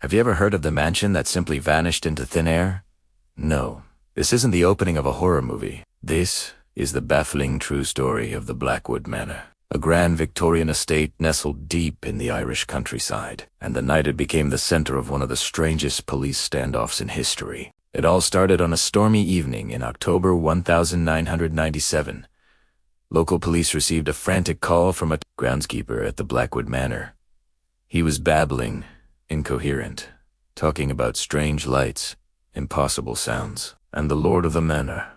Have you ever heard of the mansion that simply vanished into thin air? No, this isn't the opening of a horror movie. This is the baffling true story of the Blackwood Manor, a grand Victorian estate nestled deep in the Irish countryside, and the night it became the center of one of the strangest police standoffs in history. It all started on a stormy evening in October 1997. Local police received a frantic call from a groundskeeper at the Blackwood Manor. He was babbling, incoherent, talking about strange lights, impossible sounds, and the lord of the manor,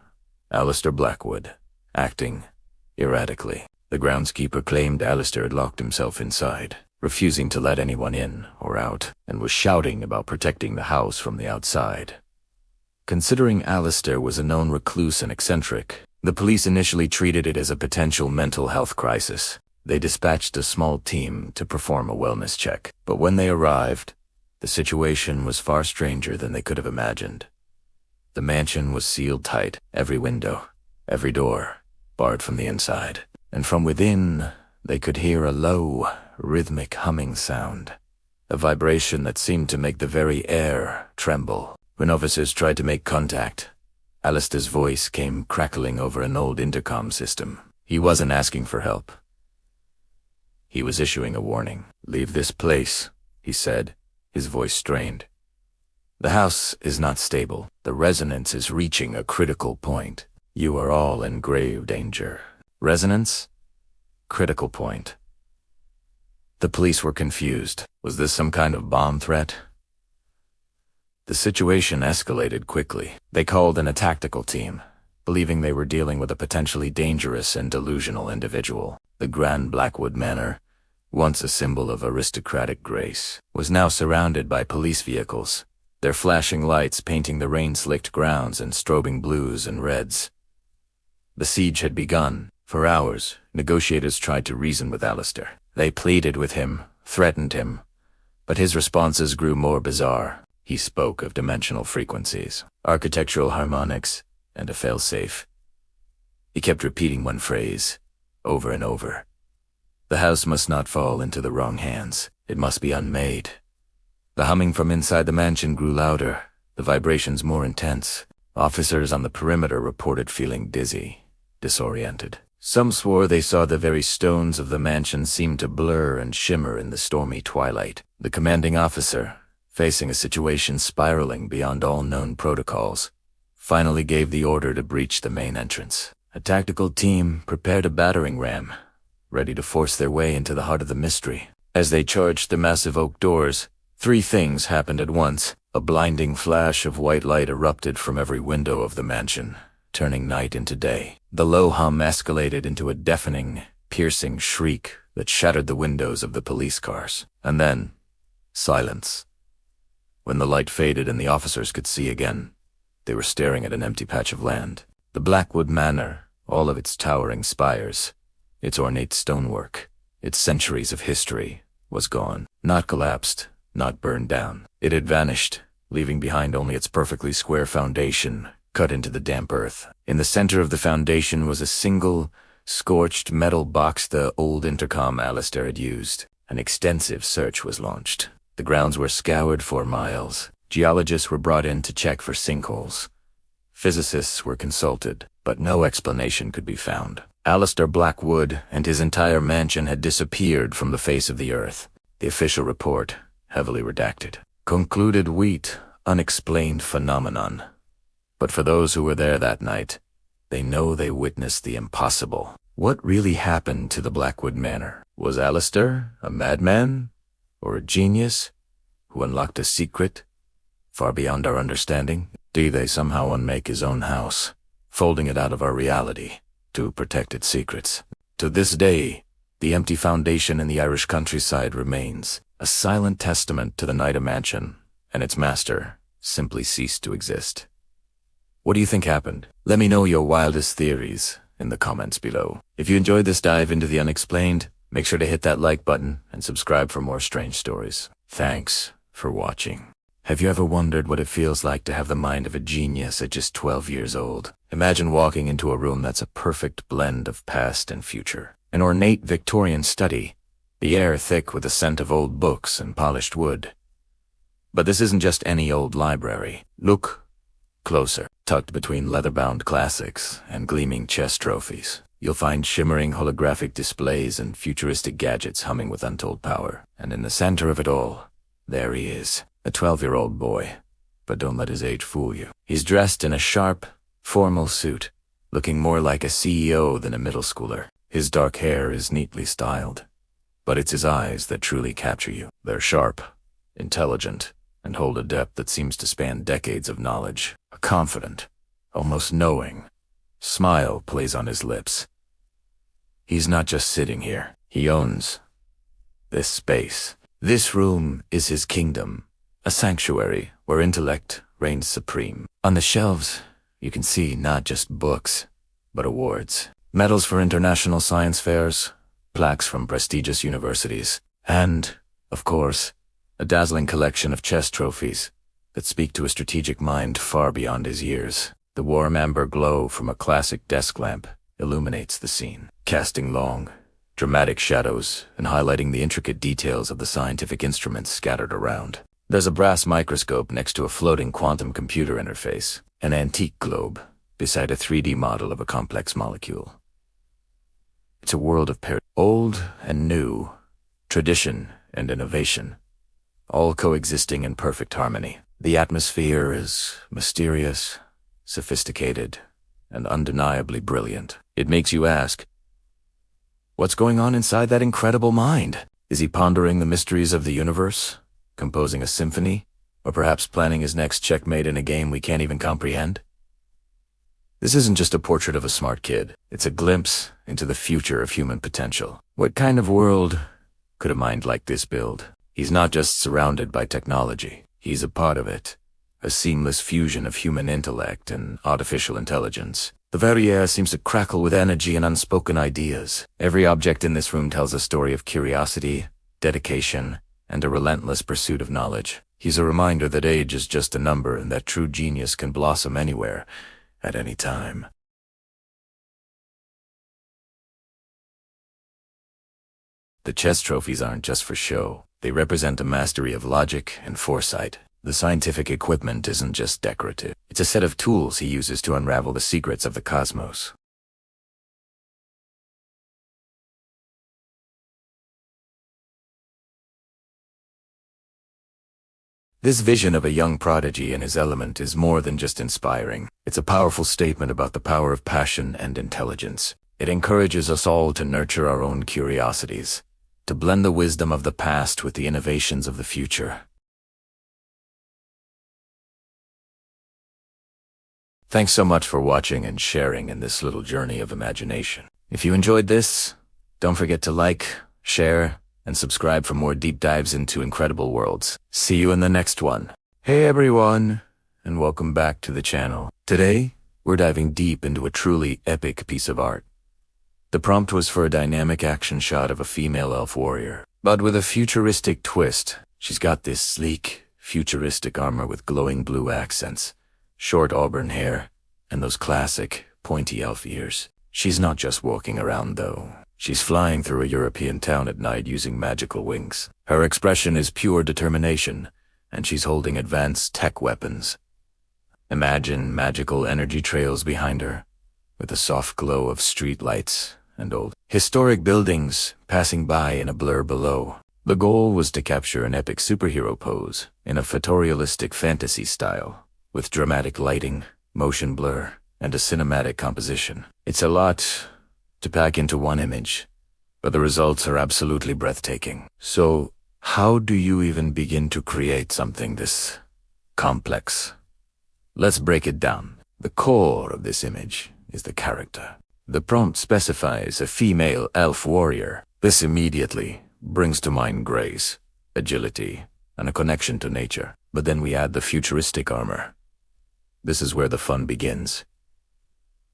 Alistair Blackwood, acting erratically. The groundskeeper claimed Alistair had locked himself inside, refusing to let anyone in or out, and was shouting about protecting the house from the outside. Considering Alistair was a known recluse and eccentric, the police initially treated it as a potential mental health crisis. They dispatched a small team to perform a wellness check, but when they arrived, the situation was far stranger than they could have imagined. The mansion was sealed tight, every window, every door, barred from the inside, and from within they could hear a low, rhythmic humming sound, a vibration that seemed to make the very air tremble. When officers tried to make contact, Alistair's voice came crackling over an old intercom system. He wasn't asking for help. He was issuing a warning. "Leave this place," he said, his voice strained. "The house is not stable. The resonance is reaching a critical point. You are all in grave danger." Resonance? Critical point. The police were confused. Was this some kind of bomb threat? The situation escalated quickly. They called in a tactical team, believing they were dealing with a potentially dangerous and delusional individual. The Grand Blackwood Manor, once a symbol of aristocratic grace, was now surrounded by police vehicles, their flashing lights painting the rain-slicked grounds in strobing blues and reds. The siege had begun. For hours, negotiators tried to reason with Alistair. They pleaded with him, threatened him, but his responses grew more bizarre. He spoke of dimensional frequencies, architectural harmonics, and a failsafe. He kept repeating one phrase, over and over. The house must not fall into the wrong hands. It must be unmade. The humming from inside the mansion grew louder, the vibrations more intense. Officers on the perimeter reported feeling dizzy, disoriented. Some swore they saw the very stones of the mansion seem to blur and shimmer in the stormy twilight. The commanding officer, facing a situation spiraling beyond all known protocols, finally gave the order to breach the main entrance. A tactical team prepared a battering ram, ready to force their way into the heart of the mystery. As they charged the massive oak doors, three things happened at once. A blinding flash of white light erupted from every window of the mansion, turning night into day. The low hum escalated into a deafening, piercing shriek that shattered the windows of the police cars. And then, silence. When the light faded and the officers could see again, they were staring at an empty patch of land. The Blackwood Manor, all of its towering spires, its ornate stonework, its centuries of history, was gone. Not collapsed, not burned down. It had vanished, leaving behind only its perfectly square foundation, cut into the damp earth. In the center of the foundation was a single, scorched metal box, the old intercom Alistair had used. An extensive search was launched. The grounds were scoured for miles. Geologists were brought in to check for sinkholes. Physicists were consulted, but no explanation could be found. Alistair Blackwood and his entire mansion had disappeared from the face of the earth. The official report, heavily redacted, concluded wheat, unexplained phenomenon. But for those who were there that night, they know they witnessed the impossible. What really happened to the Blackwood Manor? Was Alistair a madman? Or a genius who unlocked a secret far beyond our understanding? Did they somehow unmake his own house, folding it out of our reality to protect its secrets? To this day, the empty foundation in the Irish countryside remains, a silent testament to the night a mansion and its master simply ceased to exist. What do you think happened? Let me know your wildest theories in the comments below. If you enjoyed this dive into the unexplained, make sure to hit that like button and subscribe for more strange stories. Thanks for watching. Have you ever wondered what it feels like to have the mind of a genius at just 12 years old? Imagine walking into a room that's a perfect blend of past and future. An ornate Victorian study, the air thick with the scent of old books and polished wood. But this isn't just any old library. Look closer. Tucked between leather-bound classics and gleaming chess trophies, you'll find shimmering holographic displays and futuristic gadgets humming with untold power. And in the center of it all, there he is, a 12-year-old boy. But don't let his age fool you. He's dressed in a sharp, formal suit, looking more like a CEO than a middle schooler. His dark hair is neatly styled, but it's his eyes that truly capture you. They're sharp, intelligent, and hold a depth that seems to span decades of knowledge. A confident, almost knowing smile plays on his lips. He's not just sitting here. He owns this space. This room is his kingdom, a sanctuary where intellect reigns supreme. On the shelves, you can see not just books, but awards. Medals for international science fairs, plaques from prestigious universities, and, of course, a dazzling collection of chess trophies that speak to a strategic mind far beyond his years. The warm amber glow from a classic desk lamp illuminates the scene, casting long, dramatic shadows and highlighting the intricate details of the scientific instruments scattered around. There's a brass microscope next to a floating quantum computer interface, an antique globe beside a 3D model of a complex molecule. It's a world of old and new, tradition and innovation, all coexisting in perfect harmony. The atmosphere is mysterious, sophisticated, and undeniably brilliant. It makes you ask, what's going on inside that incredible mind? Is he pondering the mysteries of the universe, composing a symphony, or perhaps planning his next checkmate in a game we can't even comprehend? This isn't just a portrait of a smart kid. It's a glimpse into the future of human potential. What kind of world could a mind like this build? He's not just surrounded by technology. He's a part of it, a seamless fusion of human intellect and artificial intelligence. The very air seems to crackle with energy and unspoken ideas. Every object in this room tells a story of curiosity, dedication, and a relentless pursuit of knowledge. He's a reminder that age is just a number and that true genius can blossom anywhere, at any time. The chess trophies aren't just for show. They represent a mastery of logic and foresight. The scientific equipment isn't just decorative. It's a set of tools he uses to unravel the secrets of the cosmos. This vision of a young prodigy in his element is more than just inspiring. It's a powerful statement about the power of passion and intelligence. It encourages us all to nurture our own curiosities, to blend the wisdom of the past with the innovations of the future. Thanks so much for watching and sharing in this little journey of imagination. If you enjoyed this, don't forget to like, share, and subscribe for more deep dives into incredible worlds. See you in the next one. Hey everyone, and welcome back to the channel. Today, we're diving deep into a truly epic piece of art. The prompt was for a dynamic action shot of a female elf warrior, but with a futuristic twist. She's got this sleek, futuristic armor with glowing blue accents, short auburn hair, and those classic, pointy elf ears. She's not just walking around though. She's flying through a European town at night using magical wings. Her expression is pure determination, and she's holding advanced tech weapons. Imagine magical energy trails behind her, with a soft glow of street lights and old historic buildings passing by in a blur below. The goal was to capture an epic superhero pose in a photorealistic fantasy style, with dramatic lighting, motion blur, and a cinematic composition. It's a lot to pack into one image, but the results are absolutely breathtaking. So, how do you even begin to create something this complex? Let's break it down. The core of this image is the character. The prompt specifies a female elf warrior. This immediately brings to mind grace, agility, and a connection to nature. But then we add the futuristic armor. This is where the fun begins.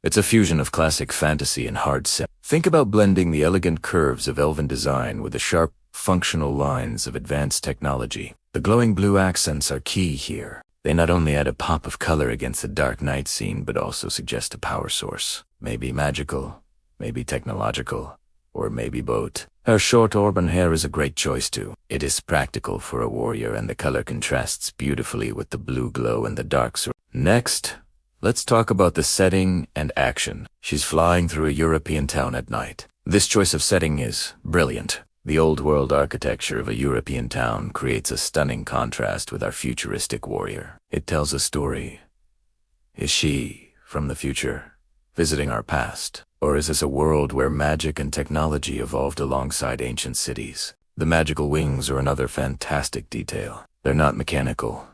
It's a fusion of classic fantasy and hard sim. Think about blending the elegant curves of elven design with the sharp, functional lines of advanced technology. The glowing blue accents are key here. They not only add a pop of color against the dark night scene, but also suggest a power source. Maybe magical, maybe technological, or maybe both. Her short auburn hair is a great choice too. It is practical for a warrior and the color contrasts beautifully with the blue glow and the dark sword. Next, let's talk about the setting and action. She's flying through a European town at night. This choice of setting is brilliant. The old-world architecture of a European town creates a stunning contrast with our futuristic warrior. It tells a story. Is she from the future, visiting our past? Or is this a world where magic and technology evolved alongside ancient cities? The magical wings are another fantastic detail. They're not mechanical,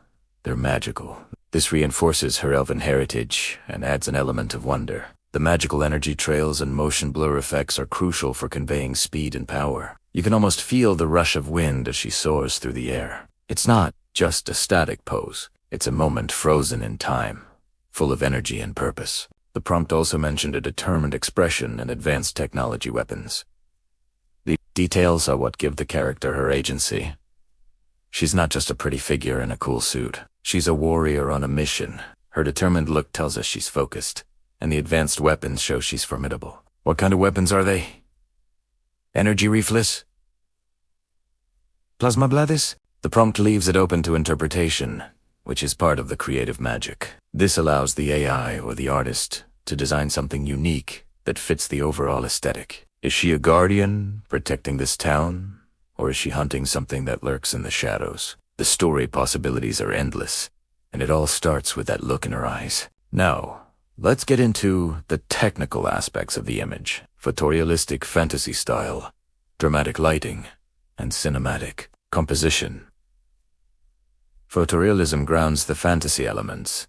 they're magical. This reinforces her elven heritage and adds an element of wonder. The magical energy trails and motion blur effects are crucial for conveying speed and power. You can almost feel the rush of wind as she soars through the air. It's not just a static pose, it's a moment frozen in time, full of energy and purpose. The prompt also mentioned a determined expression and advanced technology weapons. The details are what give the character her agency. She's not just a pretty figure in a cool suit. She's a warrior on a mission. Her determined look tells us she's focused, and the advanced weapons show she's formidable. What kind of weapons are they? Energy reflex? Plasma bladders? The prompt leaves it open to interpretation, which is part of the creative magic. This allows the AI or the artist to design something unique that fits the overall aesthetic. Is she a guardian protecting this town, or is she hunting something that lurks in the shadows? The story possibilities are endless, and it all starts with that look in her eyes. Now, let's get into the technical aspects of the image. Photorealistic fantasy style, dramatic lighting, and cinematic composition. Photorealism grounds the fantasy elements,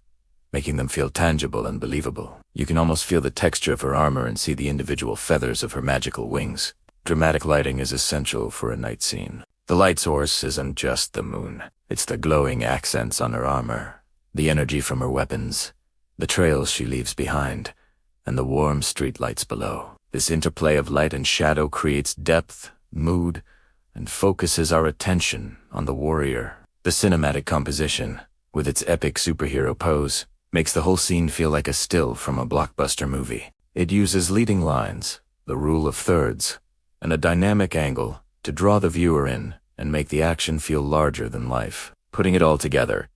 making them feel tangible and believable. You can almost feel the texture of her armor and see the individual feathers of her magical wings. Dramatic lighting is essential for a night scene. The light source isn't just the moon. It's the glowing accents on her armor, the energy from her weapons, the trails she leaves behind, and the warm street lights below. This interplay of light and shadow creates depth, mood, and focuses our attention on the warrior. The cinematic composition, with its epic superhero pose, makes the whole scene feel like a still from a blockbuster movie. It uses leading lines, the rule of thirds, and a dynamic angle to draw the viewer in and make the action feel larger than life. Putting it all together,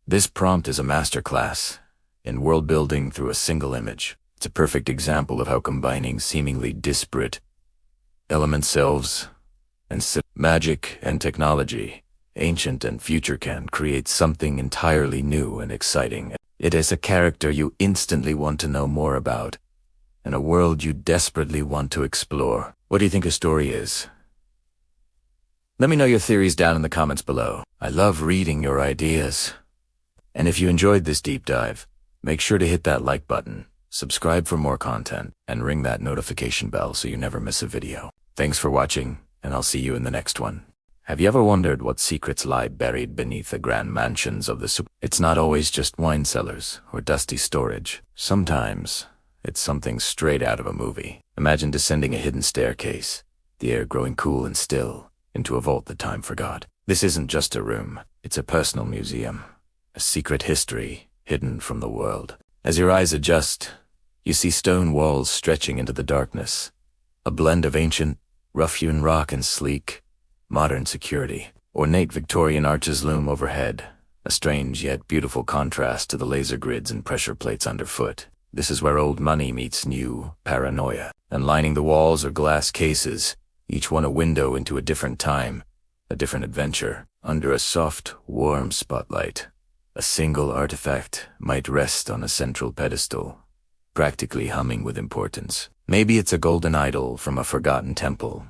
this prompt is a masterclass in world building through a single image. It's a perfect example of how combining seemingly disparate elements, selves, and magic and technology, ancient and future, can create something entirely new and exciting. It is a character you instantly want to know more about, and a world you desperately want to explore. What do you think a story is? Let me know your theories down in the comments below. I love reading your ideas. And if you enjoyed this deep dive, make sure to hit that like button, subscribe for more content, and ring that notification bell so you never miss a video. Thanks for watching, and I'll see you in the next one. Have you ever wondered what secrets lie buried beneath the grand mansions of the super? It's not always just wine cellars or dusty storage. Sometimes it's something straight out of a movie. Imagine descending a hidden staircase, the air growing cool and still, into a vault that time forgot. This isn't just a room, it's a personal museum, a secret history hidden from the world. As your eyes adjust, you see stone walls stretching into the darkness, a blend of ancient, rough-hewn rock and sleek, modern security. Ornate Victorian arches loom overhead, a strange yet beautiful contrast to the laser grids and pressure plates underfoot. This is where old money meets new paranoia. And lining the walls are glass cases, each one a window into a different time, a different adventure. Under a soft, warm spotlight, a single artifact might rest on a central pedestal, practically humming with importance. Maybe it's a golden idol from a forgotten temple,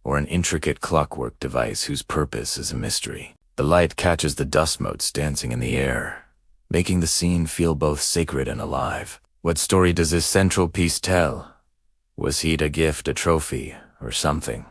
or an intricate clockwork device whose purpose is a mystery. The light catches the dust motes dancing in the air, making the scene feel both sacred and alive. What story does this central piece tell? Was he a gift, a trophy, or something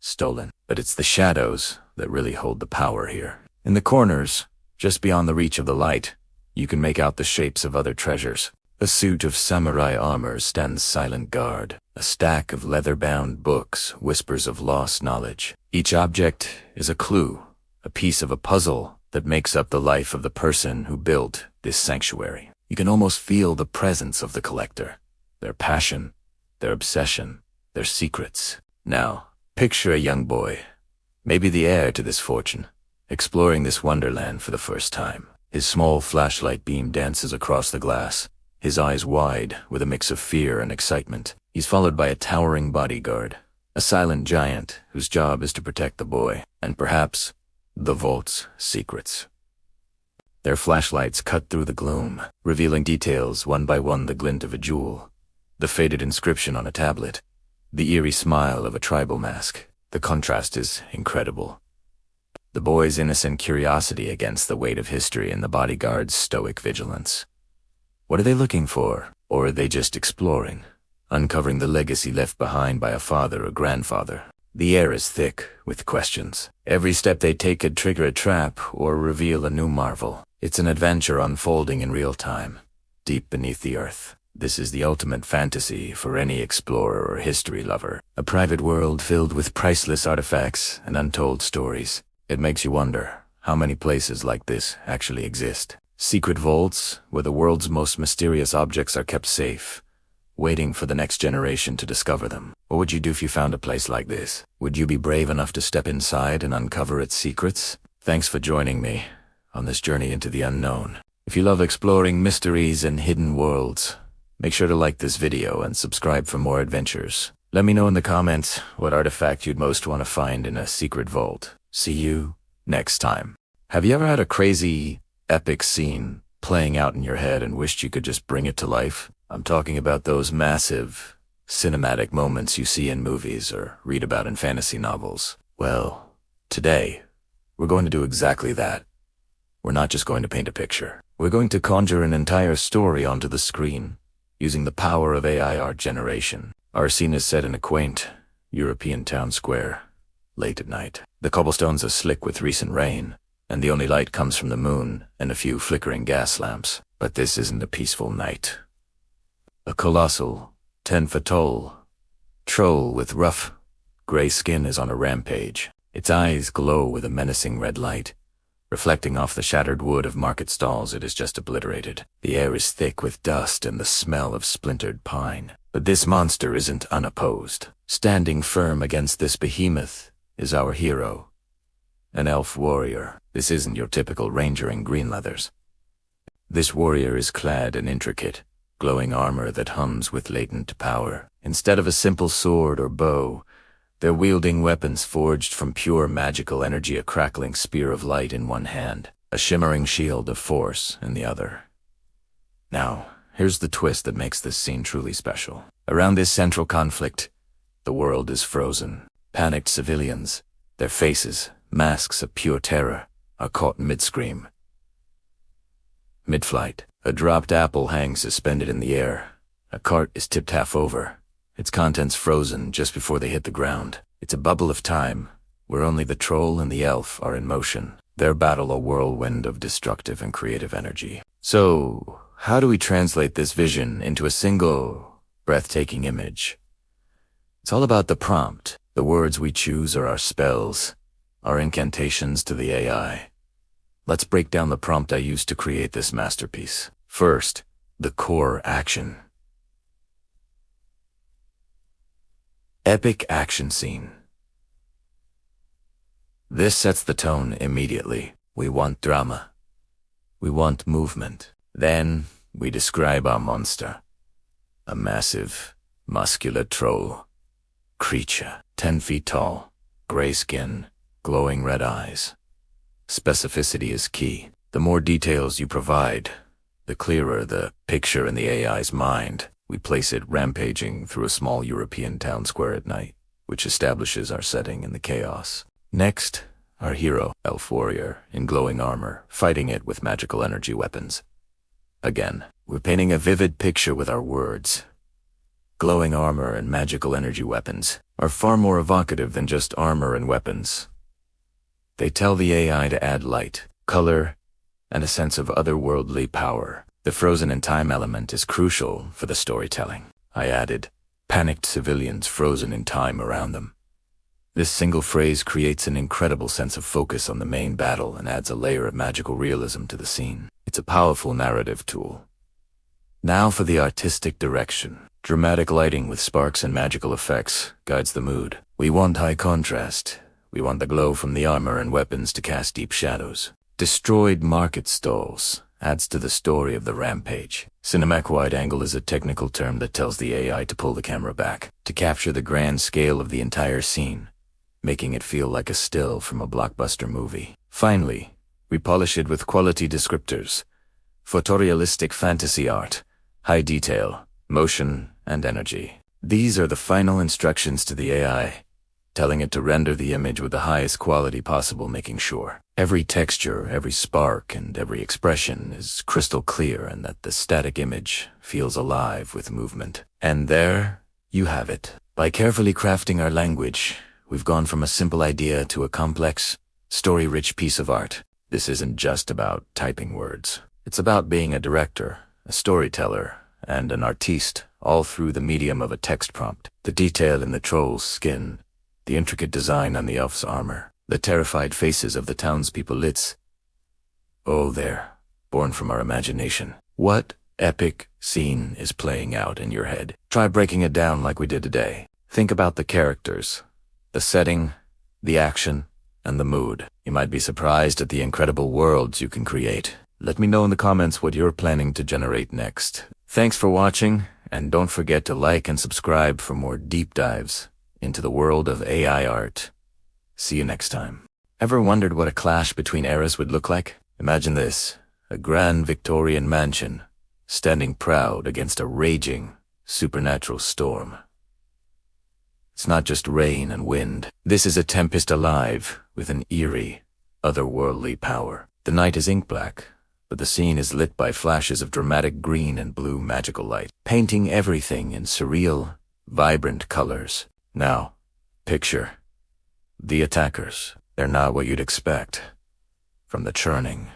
stolen? But it's the shadows that really hold the power here. In the corners, just beyond the reach of the light, you can make out the shapes of other treasures. A suit of samurai armor stands silent guard. A stack of leather-bound books whispers of lost knowledge. Each object is a clue, a piece of a puzzle that makes up the life of the person who built this sanctuary. You can almost feel the presence of the collector, their passion, their obsession, their secrets. Now, picture a young boy, maybe the heir to this fortune, exploring this wonderland for the first time. His small flashlight beam dances across the glass, his eyes wide with a mix of fear and excitement. He's followed by a towering bodyguard, a silent giant whose job is to protect the boy, and perhaps the vault's secrets. Their flashlights cut through the gloom, revealing details one by one: the glint of a jewel, the faded inscription on a tablet, the eerie smile of a tribal mask. The contrast is incredible. The boy's innocent curiosity against the weight of history and the bodyguard's stoic vigilance. What are they looking for? Or are they just exploring, uncovering the legacy left behind by a father or grandfather? The air is thick with questions. Every step they take could trigger a trap or reveal a new marvel. It's an adventure unfolding in real time, deep beneath the earth. This is the ultimate fantasy for any explorer or history lover. A private world filled with priceless artifacts and untold stories. It makes you wonder how many places like this actually exist. Secret vaults where the world's most mysterious objects are kept safe, waiting for the next generation to discover them. What would you do if you found a place like this? Would you be brave enough to step inside and uncover its secrets? Thanks for joining me on this journey into the unknown. If you love exploring mysteries and hidden worlds, make sure to like this video and subscribe for more adventures. Let me know in the comments what artifact you'd most want to find in a secret vault. See you next time. Have you ever had a crazy, epic scene playing out in your head and wished you could just bring it to life? I'm talking about those massive, cinematic moments you see in movies or read about in fantasy novels. Well, today, we're going to do exactly that. We're not just going to paint a picture. We're going to conjure an entire story onto the screen, using the power of AI art generation. Our scene is set in a quaint, European town square, late at night. The cobblestones are slick with recent rain, and the only light comes from the moon and a few flickering gas lamps. But this isn't a peaceful night. A colossal, 10-foot tall troll with rough, gray skin is on a rampage. Its eyes glow with a menacing red light, reflecting off the shattered wood of market stalls it has just obliterated. The air is thick with dust and the smell of splintered pine. But this monster isn't unopposed. Standing firm against this behemoth is our hero, an elf warrior. This isn't your typical ranger in green leathers. This warrior is clad in intricate, glowing armor that hums with latent power. Instead of a simple sword or bow, they're wielding weapons forged from pure magical energy, a crackling spear of light in one hand, a shimmering shield of force in the other. Now, here's the twist that makes this scene truly special. Around this central conflict, the world is frozen. Panicked civilians, their faces, masks of pure terror, are caught mid-scream. Mid-flight, a dropped apple hangs suspended in the air. A cart is tipped half over, its contents frozen just before they hit the ground. It's a bubble of time, where only the troll and the elf are in motion, their battle a whirlwind of destructive and creative energy. So, how do we translate this vision into a single, breathtaking image? It's all about the prompt. The words we choose are our spells, our incantations to the AI. Let's break down the prompt I used to create this masterpiece. First, the core action. Epic action scene. This sets the tone immediately. We want drama. We want movement. Then, we describe our monster. A massive, muscular troll. Creature, 10 feet tall, gray skin, glowing red eyes. Specificity is key. The more details you provide, the clearer the picture in the AI's mind. We place it rampaging through a small European town square at night, which establishes our setting in the chaos. Next, our hero, elf warrior, in glowing armor, fighting it with magical energy weapons. Again, we're painting a vivid picture with our words. Glowing armor and magical energy weapons are far more evocative than just armor and weapons. They tell the AI to add light, color, and a sense of otherworldly power. The frozen in time element is crucial for the storytelling. I added, panicked civilians frozen in time around them. This single phrase creates an incredible sense of focus on the main battle and adds a layer of magical realism to the scene. It's a powerful narrative tool. Now for the artistic direction. Dramatic lighting with sparks and magical effects guides the mood. We want high contrast. We want the glow from the armor and weapons to cast deep shadows. Destroyed market stalls adds to the story of the rampage. Cinematic wide angle is a technical term that tells the AI to pull the camera back, to capture the grand scale of the entire scene, making it feel like a still from a blockbuster movie. Finally, we polish it with quality descriptors, photorealistic fantasy art, high detail, motion, and energy. These are the final instructions to the AI, telling it to render the image with the highest quality possible, making sure every texture, every spark, and every expression is crystal clear and that the static image feels alive with movement. And there you have it. By carefully crafting our language, we've gone from a simple idea to a complex, story-rich piece of art. This isn't just about typing words. It's about being a director, a storyteller, and an artiste, all through the medium of a text prompt. The detail in the troll's skin, the intricate design on the elf's armor, the terrified faces of the townspeople, it's all there, born from our imagination. What epic scene is playing out in your head? Try breaking it down like we did today. Think about the characters, the setting, the action, and the mood. You might be surprised at the incredible worlds you can create. Let me know in the comments what you're planning to generate next. Thanks for watching, and don't forget to like and subscribe for more deep dives into the world of AI art. See you next time. Ever wondered what a clash between eras would look like? Imagine this, a grand Victorian mansion, standing proud against a raging, supernatural storm. It's not just rain and wind. This is a tempest alive with an eerie, otherworldly power. The night is ink black, but the scene is lit by flashes of dramatic green and blue magical light, painting everything in surreal, vibrant colors. Now, picture the attackers. They're not what you'd expect. From the churning,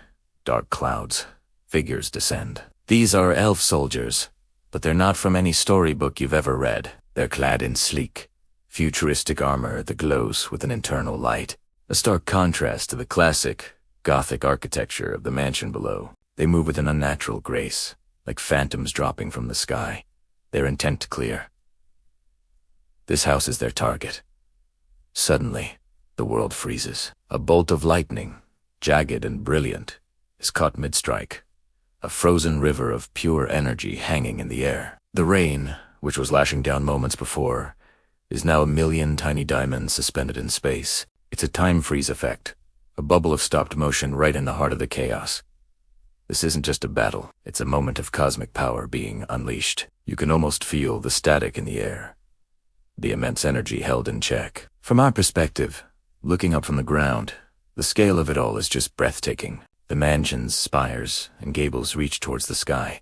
dark clouds, figures descend. These are elf soldiers, but they're not from any storybook you've ever read. They're clad in sleek, futuristic armor that glows with an internal light, a stark contrast to the classic, Gothic architecture of the mansion below. They move with an unnatural grace, like phantoms dropping from the sky, their intent clear. This house is their target. Suddenly, the world freezes. A bolt of lightning, jagged and brilliant, is caught mid-strike, a frozen river of pure energy hanging in the air. The rain, which was lashing down moments before, is now a million tiny diamonds suspended in space. It's a time freeze effect, a bubble of stopped motion right in the heart of the chaos. This isn't just a battle, it's a moment of cosmic power being unleashed. You can almost feel the static in the air, the immense energy held in check. From our perspective, looking up from the ground, the scale of it all is just breathtaking. The mansion's spires and gables reach towards the sky,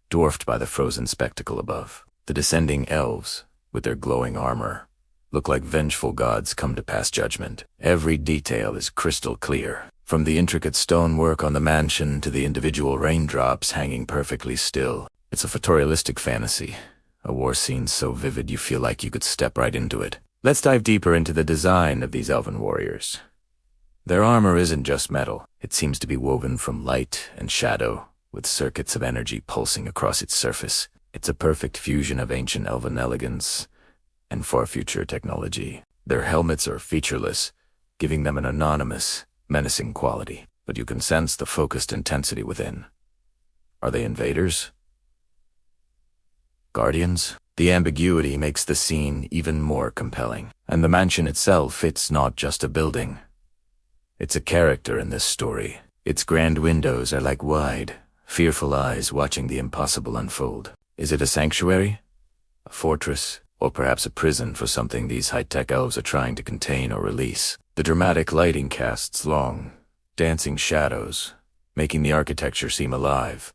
dwarfed by the frozen spectacle above. The descending elves, with their glowing armor, look like vengeful gods come to pass judgment. Every detail is crystal clear, from the intricate stonework on the mansion to the individual raindrops hanging perfectly still. It's a photorealistic fantasy, a war scene so vivid you feel like you could step right into it. Let's dive deeper into the design of these elven warriors. Their armor isn't just metal. It seems to be woven from light and shadow, with circuits of energy pulsing across its surface. It's a perfect fusion of ancient elven elegance and far-future technology. Their helmets are featureless, giving them an anonymous, menacing quality, but you can sense the focused intensity within. Are they invaders? Guardians? The ambiguity makes the scene even more compelling. And the mansion itself, it's not just a building. It's a character in this story. Its grand windows are like wide, fearful eyes watching the impossible unfold. Is it a sanctuary? A fortress? Or perhaps a prison for something these high-tech elves are trying to contain or release? The dramatic lighting casts long, dancing shadows, making the architecture seem alive,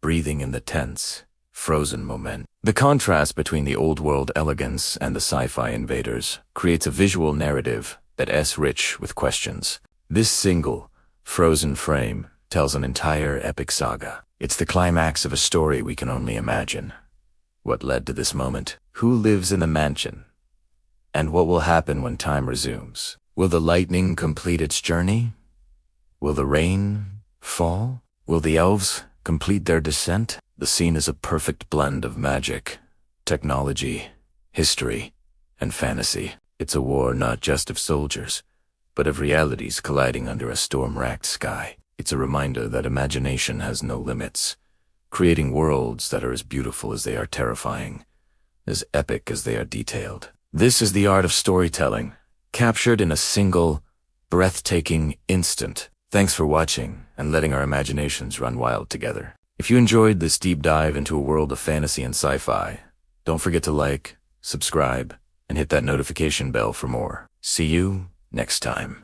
breathing in the tense, frozen moment. The contrast between the old-world elegance and the sci-fi invaders creates a visual narrative that is rich with questions. This single, frozen frame tells an entire epic saga. It's the climax of a story we can only imagine. What led to this moment? Who lives in the mansion? And what will happen when time resumes? Will the lightning complete its journey? Will the rain fall? Will the elves complete their descent? The scene is a perfect blend of magic, technology, history, and fantasy. It's a war not just of soldiers, but of realities colliding under a storm-racked sky. It's a reminder that imagination has no limits, creating worlds that are as beautiful as they are terrifying, as epic as they are detailed. This is the art of storytelling, captured in a single, breathtaking instant. Thanks for watching and letting our imaginations run wild together. If you enjoyed this deep dive into a world of fantasy and sci-fi, don't forget to like, subscribe, and hit that notification bell for more. See you next time.